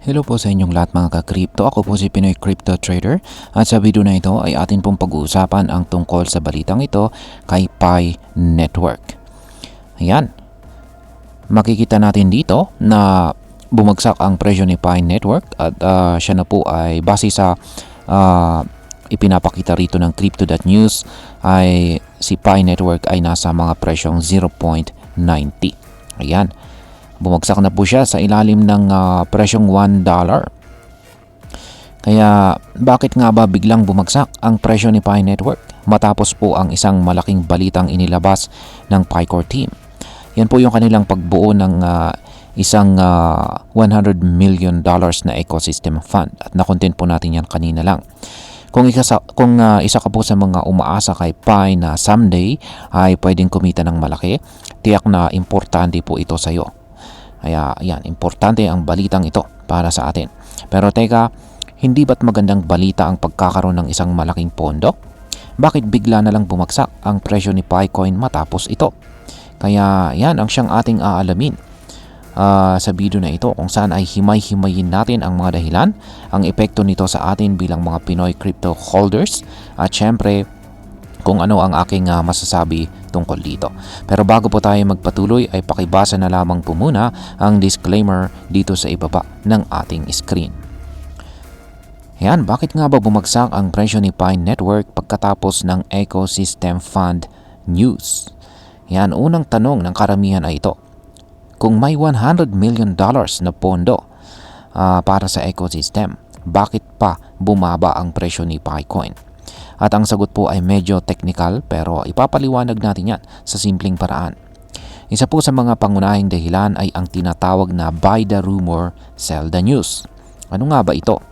Hello po sa inyong lahat mga ka-crypto. Ako po si Pinoy Crypto Trader at sa video na ito ay atin pong pag-uusapan ang tungkol sa balitang ito kay Pi Network. Ayan, makikita natin dito na bumagsak ang presyo ni Pi Network at siya na po ay base sa ipinapakita rito ng Crypto.news ay si Pi Network ay nasa mga presyong 0.90. Ayan. Bumagsak na po siya sa ilalim ng presyong $1. Kaya bakit nga ba biglang bumagsak ang presyo ni Pi Network matapos po ang isang malaking balitang inilabas ng PiCore team? Yan po yung kanilang pagbuo ng isang $100 million na ecosystem fund at nakontent po natin yan kanina lang. Kung isa ka po sa mga umaasa kay Pi na someday ay pwedeng kumita ng malaki, tiyak na importante po ito sa iyo. Kaya yan, importante ang balitang ito para sa atin. Pero teka, hindi ba't magandang balita ang pagkakaroon ng isang malaking pondo? Bakit bigla na lang bumagsak ang presyo ni Picoin matapos ito? Kaya yan ang siyang ating aalamin sa video na ito kung saan ay himay-himayin natin ang mga dahilan, ang epekto nito sa atin bilang mga Pinoy crypto holders at syempre kung ano ang aking masasabi tungkol dito. Pero bago po tayo magpatuloy ay pakibasa na lamang po muna ang disclaimer dito sa ibaba ng ating screen. Yan, bakit nga ba bumagsak ang presyo ni Pi Network pagkatapos ng Ecosystem Fund News? Yan, unang tanong ng karamihan ay ito. Kung may $100 million na pondo para sa ecosystem, bakit pa bumaba ang presyo ni Picoin? At ang sagot po ay medyo technical pero ipapaliwanag natin yan sa simpleng paraan. Isa po sa mga pangunahing dahilan ay ang tinatawag na buy the rumor, sell the news. Ano nga ba ito?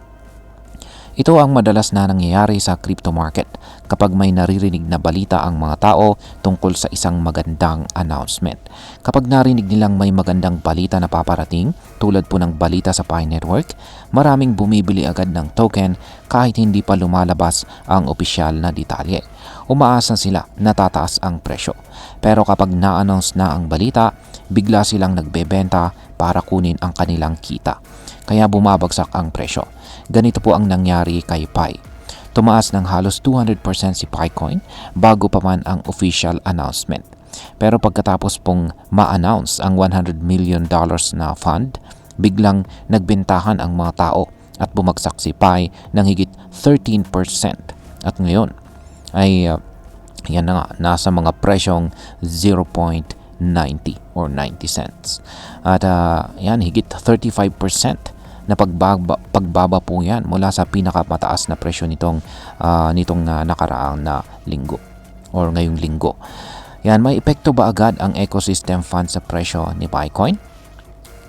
Ito ang madalas na nangyayari sa crypto market kapag may naririnig na balita ang mga tao tungkol sa isang magandang announcement. Kapag narinig nilang may magandang balita na paparating, tulad po ng balita sa Pi Network, maraming bumibili agad ng token kahit hindi pa lumalabas ang opisyal na detalye. Umaasa sila na tataas ang presyo. Pero kapag na-announce na ang balita, bigla silang nagbebenta para kunin ang kanilang kita. Kaya bumabagsak ang presyo. Ganito po ang nangyari kay Pi. Tumaas ng halos 200% si Picoin bago pa man ang official announcement. Pero pagkatapos pong ma-announce ang $100 million na fund, biglang nagbentahan ang mga tao at bumagsak si Pi ng higit 13%. At ngayon ay yan na nga, nasa mga presyong 0.90 or 90 cents. At yan, higit 35% na pagbaba po yan mula sa pinakamataas na presyo nitong nakaraang na linggo or ngayong linggo. Yan, may epekto ba agad ang ecosystem fund sa presyo ni Picoin?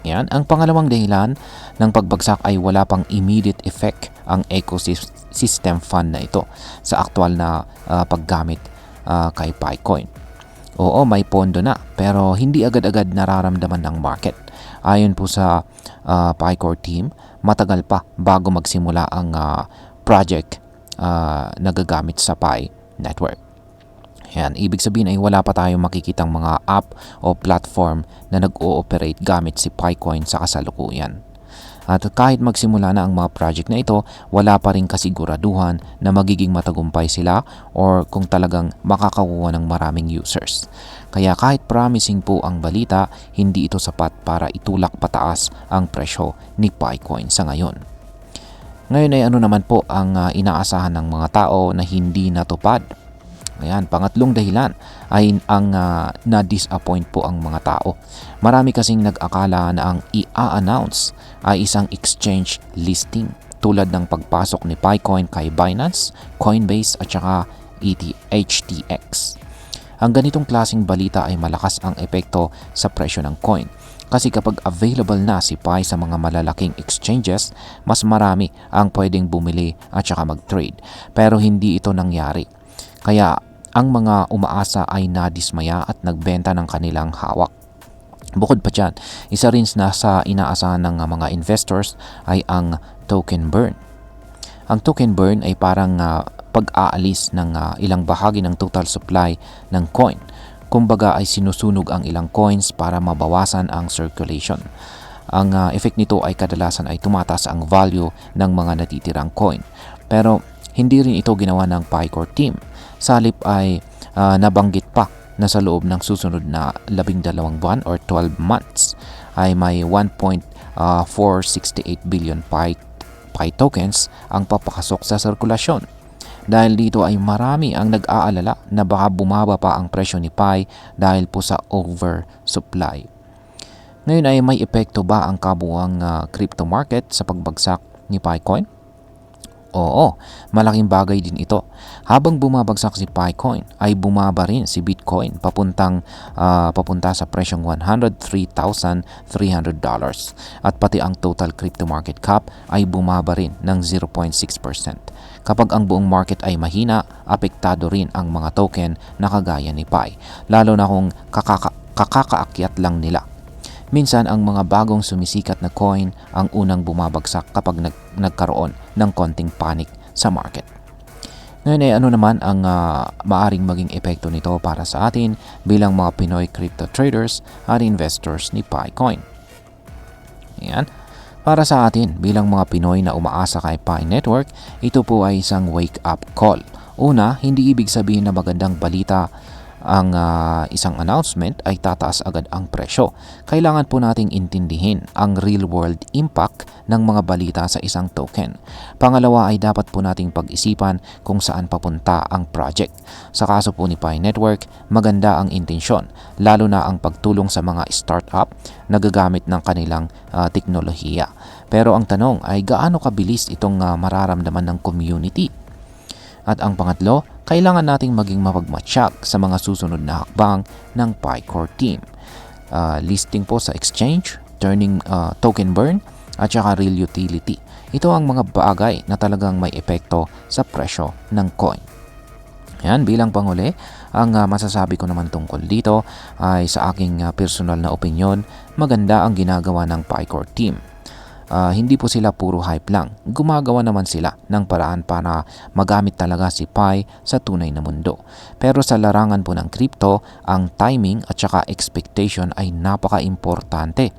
Yan, ang pangalawang dahilan ng pagbagsak ay wala pang immediate effect ang ecosystem fund na ito sa aktual na paggamit kay Picoin. Oo, may pondo na pero hindi agad-agad nararamdaman ng market. Ayon po sa PiCore team, matagal pa bago magsimula ang project na gagamit sa Pi Network. Yan, ibig sabihin ay wala pa tayong makikitang mga app o platform na nag-ooperate gamit si Picoin sa kasalukuyan. At kahit magsimula na ang mga project na ito, wala pa rin kasiguraduhan na magiging matagumpay sila or kung talagang makakakuha ng maraming users. Kaya kahit promising po ang balita, hindi ito sapat para itulak pataas ang presyo ni Picoin sa ngayon. Ngayon ay ano naman po ang inaasahan ng mga tao na hindi natupad? Ayan, pangatlong dahilan ay ang na-disappoint po ang mga tao. Marami kasing nag-akala na ang i-announce ay isang exchange listing tulad ng pagpasok ni Picoin kay Binance, Coinbase at saka HTX. Ang ganitong klaseng balita ay malakas ang epekto sa presyo ng coin. Kasi kapag available na si Pi sa mga malalaking exchanges, mas marami ang pwedeng bumili at saka mag-trade. Pero hindi ito nangyari. Kaya ang mga umaasa ay nadismaya at nagbenta ng kanilang hawak. Bukod pa dyan, isa rin na sa inaasahan ng mga investors ay ang token burn. Ang token burn ay parang pag-aalis ng ilang bahagi ng total supply ng coin. Kumbaga ay sinusunog ang ilang coins para mabawasan ang circulation. Ang effect nito ay kadalasan ay tumataas ang value ng mga natitirang coin. Pero hindi rin ito ginawa ng PiCore team. Sa halip ay nabanggit pa na sa loob ng susunod na 12 buwan or 12 months ay may 1.468 billion Pi tokens ang papakasok sa sirkulasyon. Dahil dito ay marami ang nag-aalala na baka bumaba pa ang presyo ni Pi dahil po sa oversupply. Ngayon ay may epekto ba ang kabuuang crypto market sa pagbagsak ni Picoin? Oo, malaking bagay din ito. Habang bumabagsak si Picoin, ay bumaba rin si Bitcoin papunta sa presyong $103,300 at pati ang total crypto market cap ay bumaba rin ng 0.6%. Kapag ang buong market ay mahina, apektado rin ang mga token na kagaya ni Pi, lalo na kung kakakaakyat lang nila. Minsan ang mga bagong sumisikat na coin ang unang bumabagsak kapag nagkaroon ng konting panic sa market. Ngayon ay ano naman ang maaring maging epekto nito para sa atin bilang mga Pinoy crypto traders at investors ni Picoin. Ayan. Para sa atin bilang mga Pinoy na umaasa kay Pi Network, ito po ay isang wake-up call. Una, hindi ibig sabihin na magandang balita ang isang announcement ay tataas agad ang presyo. Kailangan po nating intindihin ang real-world impact ng mga balita sa isang token. Pangalawa ay dapat po nating pag-isipan kung saan papunta ang project. Sa kaso po ni Pi Network, maganda ang intensyon, lalo na ang pagtulong sa mga startup na gagamit ng kanilang teknolohiya. Pero ang tanong ay gaano kabilis itong mararamdaman ng community? At ang pangatlo, kailangan nating maging mapagmatsyag sa mga susunod na hakbang ng PiCore team. Listing po sa exchange, turning token burn, at saka real utility. Ito ang mga bagay na talagang may epekto sa presyo ng coin. Yan, bilang panghuli, ang masasabi ko naman tungkol dito ay sa aking personal na opinion, maganda ang ginagawa ng PiCore team. Hindi po sila puro hype lang. Gumagawa naman sila ng paraan para magamit talaga si Pi sa tunay na mundo. Pero sa larangan po ng crypto, ang timing at saka expectation ay napaka-importante.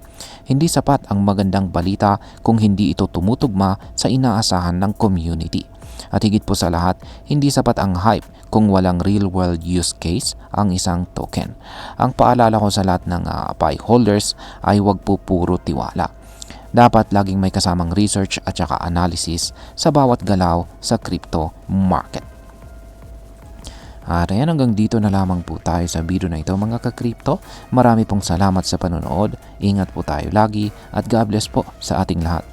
Hindi sapat ang magandang balita kung hindi ito tumutugma sa inaasahan ng community. At higit po sa lahat, hindi sapat ang hype kung walang real-world use case ang isang token. Ang paalala ko sa lahat ng Pi holders ay huwag po puro tiwala. Dapat laging may kasamang research at saka analysis sa bawat galaw sa crypto market. At ayan, hanggang dito na lamang po tayo sa video na ito mga ka-crypto. Marami pong salamat sa panonood. Ingat po tayo lagi at God bless po sa ating lahat.